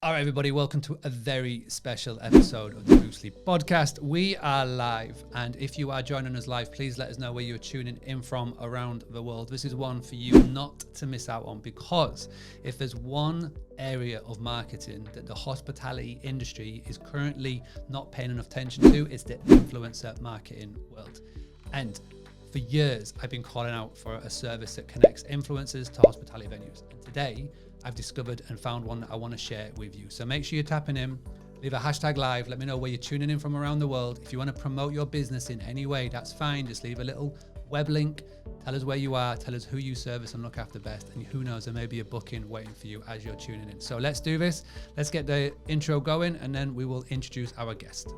All right, everybody, welcome to a very special episode of the Loosely podcast. We are live, and if you are joining us live, please let us know where you're tuning in from around the world. This is one for you not to miss out on, because if there's one area of marketing that the hospitality industry is currently not paying enough attention to, it's the influencer marketing world. And for years, I've been calling out for a service that connects influencers to hospitality venues. And today, I've discovered and found one that I want to share with you. So make sure you're tapping in, leave a hashtag live, let me know where you're tuning in from around the world. If you want to promote your business in any way, that's fine. Just leave a little web link, tell us where you are, tell us who you service and look after best. And who knows, there may be a booking waiting for you as you're tuning in. So let's do this. Let's get the intro going, and then we will introduce our guest.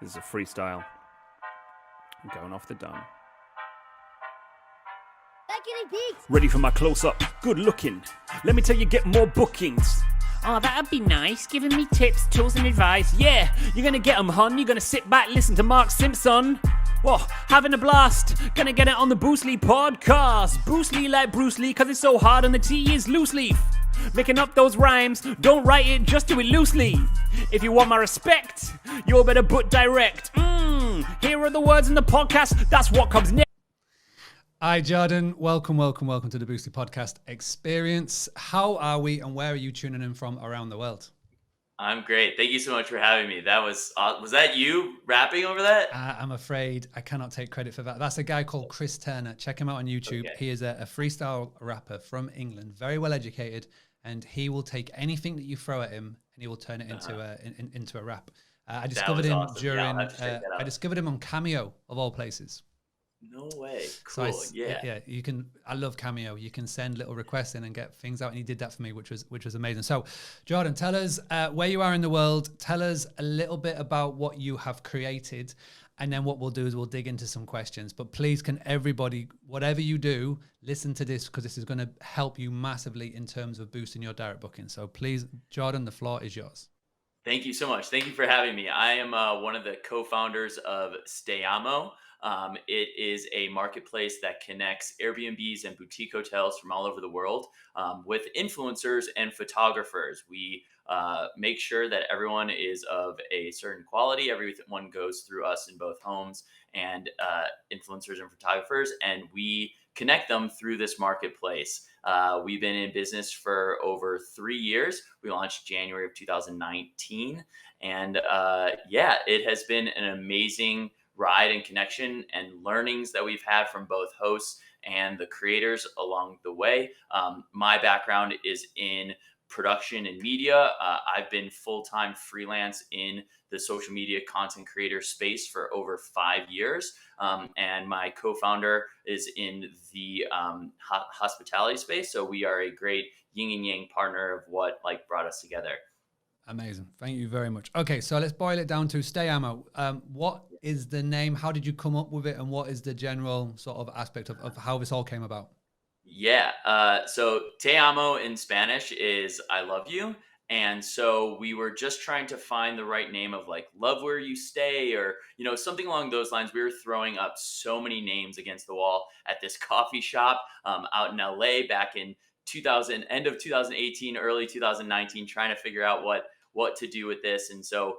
This is a freestyle. I'm going off the dome. Ready for my close-up? Good looking. Let me tell you, get more bookings. Oh, that'd be nice, giving me tips, tools and advice. Yeah, you're gonna get them, hon. You're gonna sit back, listen to Mark Simpson. Whoa, having a blast. Gonna get it on the Boostly podcast. Boostly like Bruce Lee, cause it's so hard on the T is loose leaf. Making up those rhymes, don't write it, just do it loosely. If you want my respect, you better put direct. Here are the words in the podcast, that's what comes next. Hi, Jordan. Welcome to the Boostly Podcast Experience. How are we, and where are you tuning in from around the world? I'm great. Thank you so much for having me. That was that you rapping over that? I'm afraid I cannot take credit for that. That's a guy called Chris Turner. Check him out on YouTube. Okay. He is a freestyle rapper from England, very well educated, and he will take anything that you throw at him and he will turn it into a rap. I discovered him during. I discovered him on Cameo, of all places. No way. Cool. So yeah. You can. I love Cameo. You can send little requests in and get things out, and he did that for me, which was amazing. So, Jordan, tell us where you are in the world. Tell us a little bit about what you have created, and then what we'll do is we'll dig into some questions. But please, can everybody, whatever you do, listen to this, because this is going to help you massively in terms of boosting your direct booking. So please, Jordan, the floor is yours. Thank you so much. Thank you for having me. I am one of the co-founders of Stayamo. It is a marketplace that connects Airbnbs and boutique hotels from all over the world with influencers and photographers. We make sure that everyone is of a certain quality. Everyone goes through us in both homes and influencers and photographers, and we connect them through this marketplace. We've been in business for over 3 years. We launched January of 2019. And it has been an amazing ride and connection and learnings that we've had from both hosts and the creators along the way. My background is in production and media. I've been full-time freelance in the social media content creator space for over 5 years. And my co-founder is in the hospitality space. So we are a great yin and yang partner of what brought us together. Amazing. Thank you very much. Okay, so let's boil it down to Stayamo. What is the name? How did you come up with it? And what is the general sort of aspect of how this all came about? Yeah. So Te amo in Spanish is I love you. And so we were just trying to find the right name of love where you stay, or, something along those lines. We were throwing up so many names against the wall at this coffee shop out in LA back in end of 2018, early 2019, trying to figure out what to do with this. And so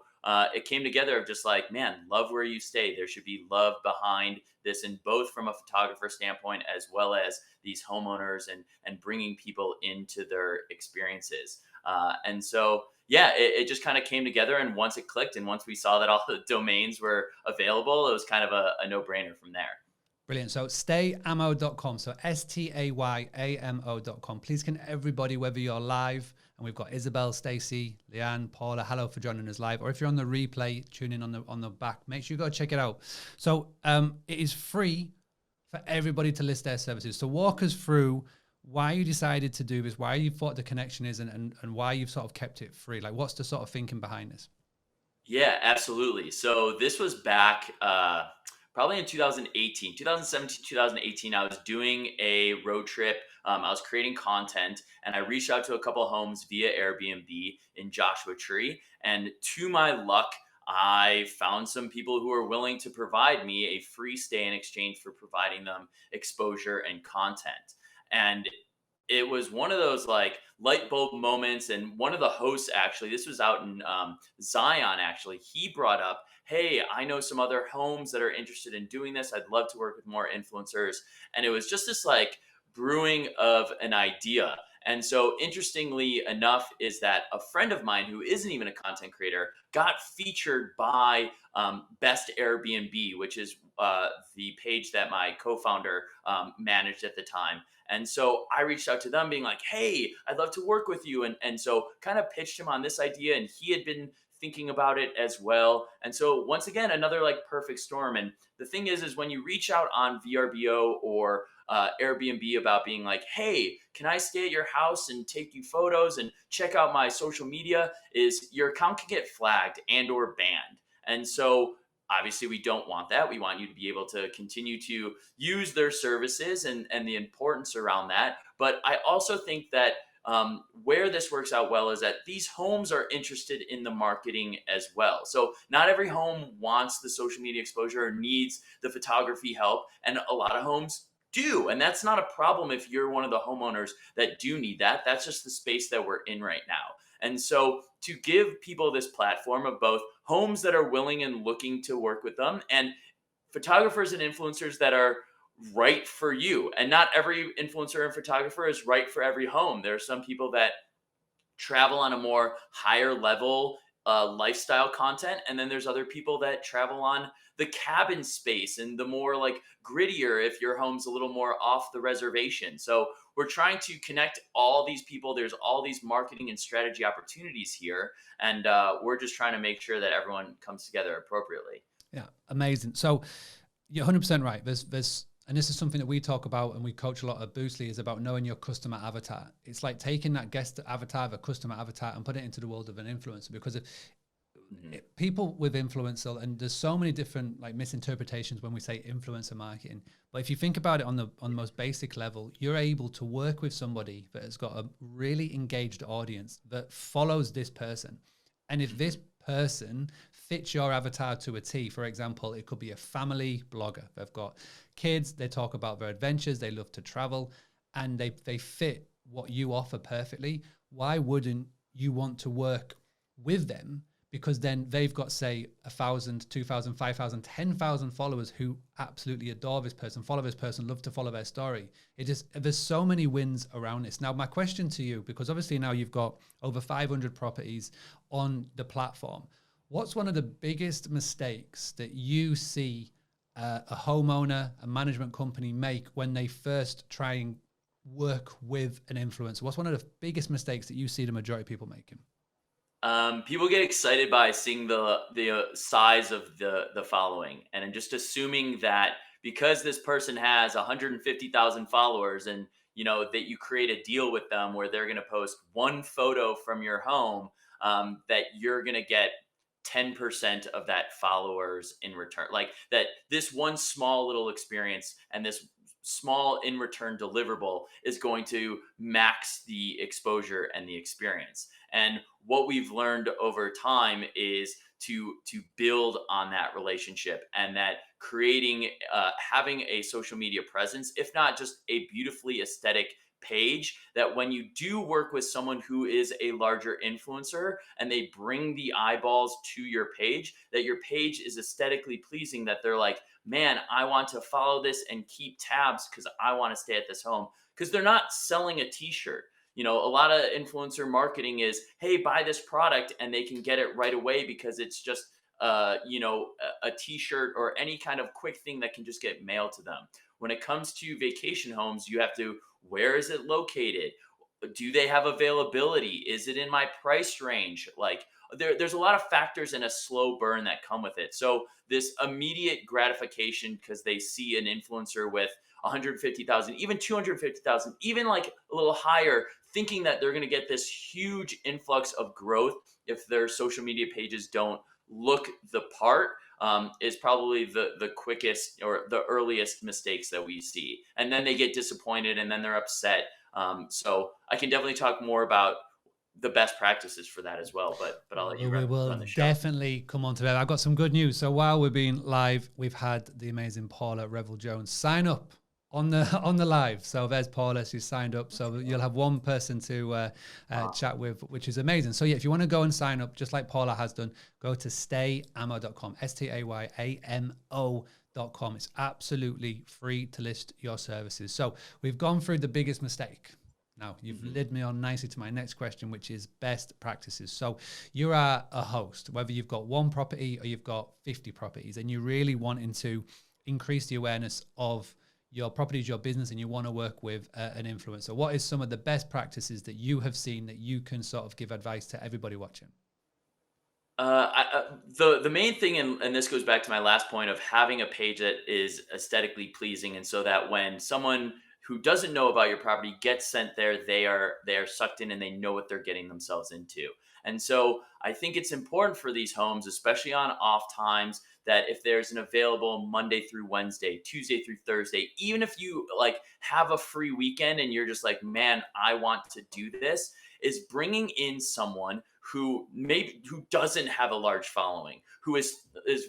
it came together of just man, love where you stay. There should be love behind this, and both from a photographer standpoint as well as these homeowners and bringing people into their experiences. And so, it just kind of came together. And once it clicked, and once we saw that all the domains were available, it was kind of a no-brainer from there. Brilliant. So stayamo.com. So STAYAMO.com. Please, can everybody, whether you're live, and we've got Isabel, Stacey, Leanne, Paula, hello for joining us live, or if you're on the replay, tune in on the back, make sure you go check it out. So it is free for everybody to list their services. So walk us through why you decided to do this, why you thought the connection is, and why you've sort of kept it free. What's the sort of thinking behind this? Yeah, absolutely. So this was back probably in 2017, 2018. I was doing a road trip. I was creating content, and I reached out to a couple of homes via Airbnb in Joshua Tree. And to my luck, I found some people who are willing to provide me a free stay in exchange for providing them exposure and content. And it was one of those like light bulb moments. And one of the hosts, actually, this was out in Zion, actually, he brought up, hey, I know some other homes that are interested in doing this. I'd love to work with more influencers. And it was just this like brewing of an idea. And so, interestingly enough, is that a friend of mine who isn't even a content creator got featured by Best Airbnb, which is the page that my co-founder managed at the time. And so I reached out to them being like, hey, I'd love to work with you. And so kind of pitched him on this idea, and he had been thinking about it as well. And so once again, another like perfect storm. And the thing is when you reach out on VRBO or Airbnb about being like, hey, can I stay at your house and take you photos and check out my social media, is your account can get flagged and or banned. And so obviously we don't want that. We want you to be able to continue to use their services and the importance around that. But I also think that where this works out well is that these homes are interested in the marketing as well. So not every home wants the social media exposure or needs the photography help, and a lot of homes do. And that's not a problem if you're one of the homeowners that do need that. That's just the space that we're in right now. And so to give people this platform of both homes that are willing and looking to work with them, and photographers and influencers that are right for you. And not every influencer and photographer is right for every home. There are some people that travel on a more higher level lifestyle content, and then there's other people that travel on the cabin space and the more like grittier if your home's a little more off the reservation. So we're trying to connect all these people. There's all these marketing and strategy opportunities here, and we're just trying to make sure that everyone comes together appropriately. Yeah, amazing. So you're 100% right. There's and this is something that we talk about and we coach a lot at Boostly, is about knowing your customer avatar. It's like taking that guest avatar, the customer avatar, and putting it into the world of an influencer. Because people with influencer, and there's so many different like misinterpretations when we say influencer marketing. But if you think about it on the most basic level, you're able to work with somebody that has got a really engaged audience that follows this person. And if this person fits your avatar to a T, for example, it could be a family blogger. They've got kids, they talk about their adventures, they love to travel, and they fit what you offer perfectly. Why wouldn't you want to work with them? Because then they've got, say, 1,000, 2,000, 5,000, 10,000 followers who absolutely adore this person, follow this person, love to follow their story. There's so many wins around this. Now, my question to you, because obviously now you've got over 500 properties on the platform, what's one of the biggest mistakes that you see a homeowner, a management company make when they first try and work with an influencer? What's one of the biggest mistakes that you see the majority of people making? People get excited by seeing the size of the following, and just assuming that because this person has 150,000 followers, and that you create a deal with them where they're going to post one photo from your home, that you're going to get 10% of that followers in return. Like that, this one small little experience and this small in return deliverable is going to max the exposure and the experience. And what we've learned over time is to build on that relationship, and that creating having a social media presence, if not just a beautifully aesthetic page, that when you do work with someone who is a larger influencer and they bring the eyeballs to your page, that your page is aesthetically pleasing, that they're like, man, I want to follow this and keep tabs because I want to stay at this home. Because they're not selling a t-shirt. A lot of influencer marketing is, hey, buy this product, and they can get it right away because it's just a t-shirt or any kind of quick thing that can just get mailed to them. When it comes to vacation homes, you have to, where is it located? Do they have availability? Is it in my price range? Like there's a lot of factors and a slow burn that come with it. So this immediate gratification because they see an influencer with 150,000, even 250,000, even like a little higher, thinking that they're going to get this huge influx of growth if their social media pages don't look the part, is probably the quickest or the earliest mistakes that we see. And then they get disappointed and then they're upset. So I can definitely talk more about the best practices for that as well, but I'll let you run the show. Definitely come on to that. I've got some good news. So while we're being live, we've had the amazing Paula Revel Jones sign up on the live. So there's Paula, she's signed up. So you'll have one person to chat with, which is amazing. So yeah, if you want to go and sign up, just like Paula has done, go to stayamo.com, STAYAMO.com. It's absolutely free to list your services. So we've gone through the biggest mistake. Now, you've led me on nicely to my next question, which is best practices. So you are a host, whether you've got one property or you've got 50 properties, and you're really wanting to increase the awareness of your properties, your business, and you want to work with an influencer. What is some of the best practices that you have seen that you can sort of give advice to everybody watching? The main thing, and this goes back to my last point of having a page that is aesthetically pleasing, and so that when someone who doesn't know about your property gets sent there, they are sucked in and they know what they're getting themselves into. And so I think it's important for these homes, especially on off times, that if there's an available Monday through Wednesday, Tuesday through Thursday, even if you like have a free weekend and you're just like, man, I want to do this, is bringing in someone who doesn't have a large following, who is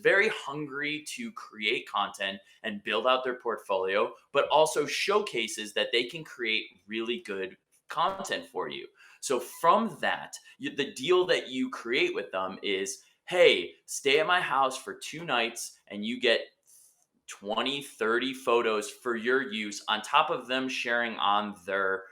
very hungry to create content and build out their portfolio, but also showcases that they can create really good content for you. So from that, the deal that you create with them is, hey, stay at my house for 2 nights and you get 20, 30 photos for your use on top of them sharing on their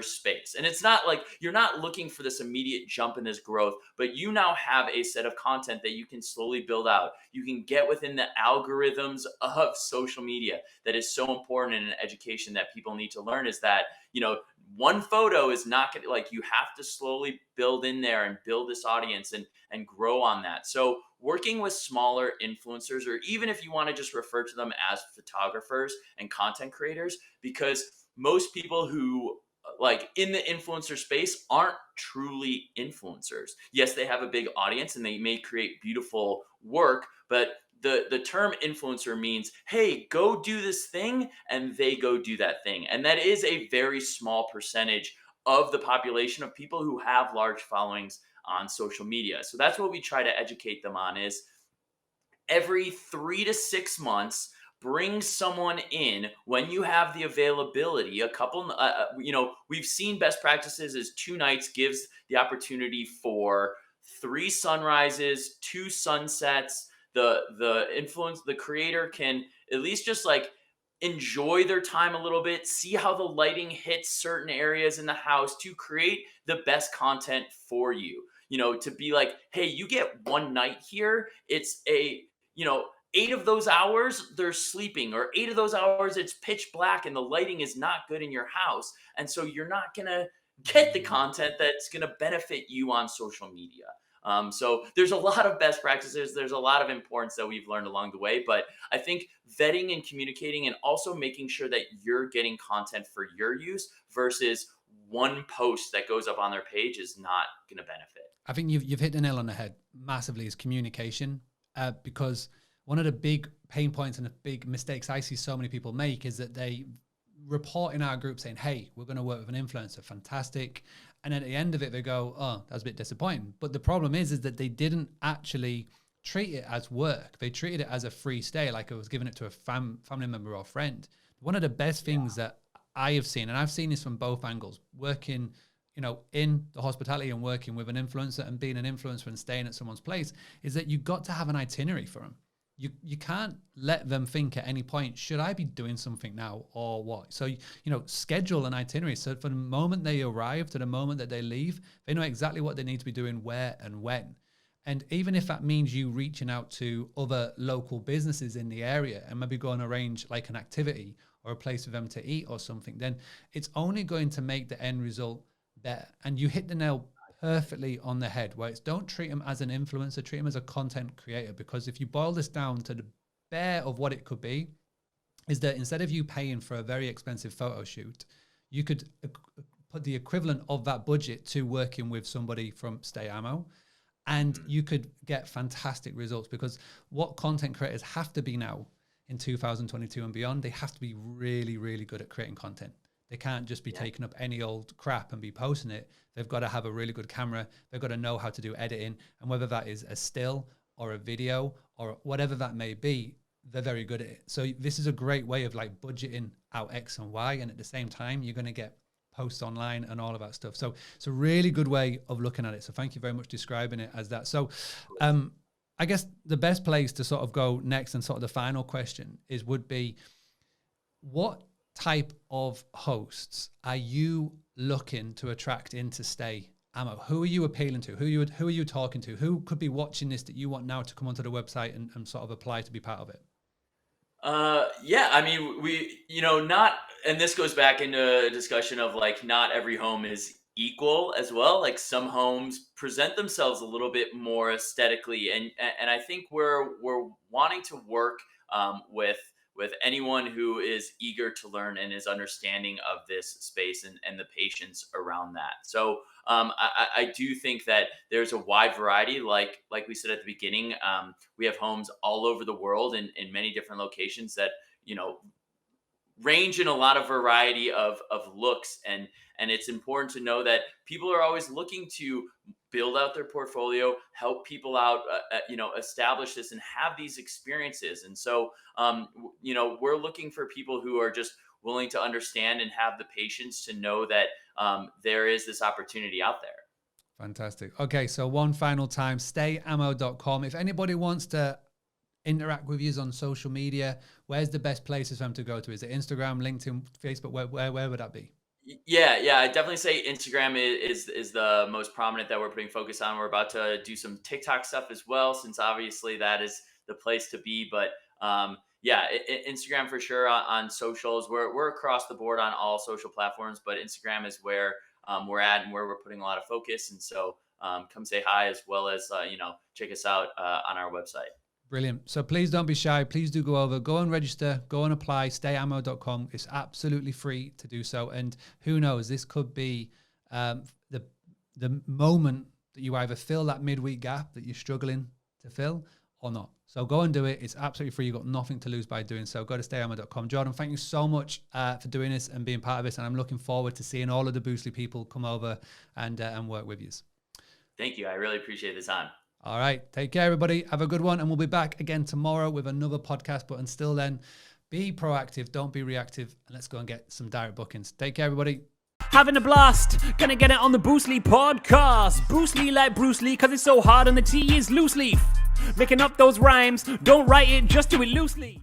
space. And it's not like you're not looking for this immediate jump in this growth, but you now have a set of content that you can slowly build out. You can get within the algorithms of social media. That is so important in an education that people need to learn, is that, one photo is not going to, like, you have to slowly build in there and build this audience and grow on that. So working with smaller influencers, or even if you want to just refer to them as photographers and content creators, because most people who like in the influencer space aren't truly influencers. Yes, they have a big audience and they may create beautiful work, but the term influencer means, hey, go do this thing, and they go do that thing. And that is a very small percentage of the population of people who have large followings on social media. So that's what we try to educate them on, is every 3 to 6 months, bring someone in when you have the availability. A couple, we've seen best practices is 2 nights gives the opportunity for 3 sunrises, 2 sunsets. The creator can at least just like enjoy their time a little bit, see how the lighting hits certain areas in the house to create the best content for you. To be like, hey, you get 1 night here. It's 8 of those hours they're sleeping, or 8 of those hours it's pitch black and the lighting is not good in your house. And so you're not going to get the content that's going to benefit you on social media. So there's a lot of best practices. There's a lot of importance that we've learned along the way, but I think vetting and communicating, and also making sure that you're getting content for your use versus one post that goes up on their page is not going to benefit. I think you've hit the nail on the head massively, is communication, because one of the big pain points and the big mistakes I see so many people make is that they report in our group saying, hey, we're going to work with an influencer. Fantastic. And at the end of it, they go, oh, that was a bit disappointing. But the problem is that they didn't actually treat it as work. They treated it as a free stay, like I was giving it to a family member or friend. One of the best things that I have seen, and I've seen this from both angles, working in the hospitality and working with an influencer and being an influencer and staying at someone's place, is that you got to have an itinerary for them. You can't let them think at any point, should I be doing something now or what? So, schedule an itinerary. So from the moment they arrive to the moment that they leave, they know exactly what they need to be doing, where and when. And even if that means you reaching out to other local businesses in the area and maybe go and arrange like an activity or a place for them to eat or something, then it's only going to make the end result better. And you hit the nail perfectly on the head, where it's, don't treat them as an influencer, treat them as a content creator. Because if you boil this down to the bare of what it could be, is that instead of you paying for a very expensive photo shoot, you could put the equivalent of that budget to working with somebody from Stayamo, and you could get fantastic results. Because what content creators have to be now in 2022 and beyond, they have to be really, really good at creating content. They can't just be taking up any old crap and be posting it. They've got to have a really good camera. They've got to know how to do editing. And whether that is a still or a video or whatever that may be, they're very good at it. So this is a great way of like budgeting out X and Y, and at the same time you're going to get posts online and all of that stuff. So it's a really good way of looking at it. So thank you very much describing it as that. So I guess the best place to sort of go next, and sort of the final question would be, what type of hosts are you looking to attract into Stayamo? Who are you appealing to? Who are you talking to? Who could be watching this that you want now to come onto the website and sort of apply to be part of it? Yeah, I mean, not, and this goes back into a discussion of like, not every home is equal as well. Like some homes present themselves a little bit more aesthetically, and I think we're wanting to work with anyone who is eager to learn and is understanding of this space and the patience around that. So I do think that there's a wide variety, like we said at the beginning. We have homes all over the world in many different locations that range in a lot of variety of looks, and it's important to know that people are always looking to build out their portfolio, help people out, establish this and have these experiences. And so, we're looking for people who are just willing to understand and have the patience to know that there is this opportunity out there. Fantastic. Okay, so one final time, stayamo.com. If anybody wants to interact with you on social media, where's the best places for them to go to? Is it Instagram, LinkedIn, Facebook? Where would that be? Yeah, I definitely say Instagram is the most prominent that we're putting focus on. We're about to do some TikTok stuff as well, since obviously that is the place to be. But Instagram for sure on socials. We're across the board on all social platforms, but Instagram is where we're at and where we're putting a lot of focus. And so come say hi, as well as check us out on our website. Brilliant. So please don't be shy. Please do go and register, go and apply, stayamo.com. It's absolutely free to do so. And who knows, this could be the moment that you either fill that midweek gap that you're struggling to fill or not. So go and do it. It's absolutely free. You've got nothing to lose by doing so. Go to stayamo.com. Jordan, thank you so much for doing this and being part of this. And I'm looking forward to seeing all of the Boostly people come over and work with you. Thank you. I really appreciate the time. All right. Take care, everybody. Have a good one. And we'll be back again tomorrow with another podcast. But until then, be proactive. Don't be reactive. And let's go and get some direct bookings. Take care, everybody. Having a blast. Gonna get it on the Boostly podcast. Boostly like Bruce Lee, cause it's so hard and the T is loose leaf. Making up those rhymes. Don't write it, just do it loosely.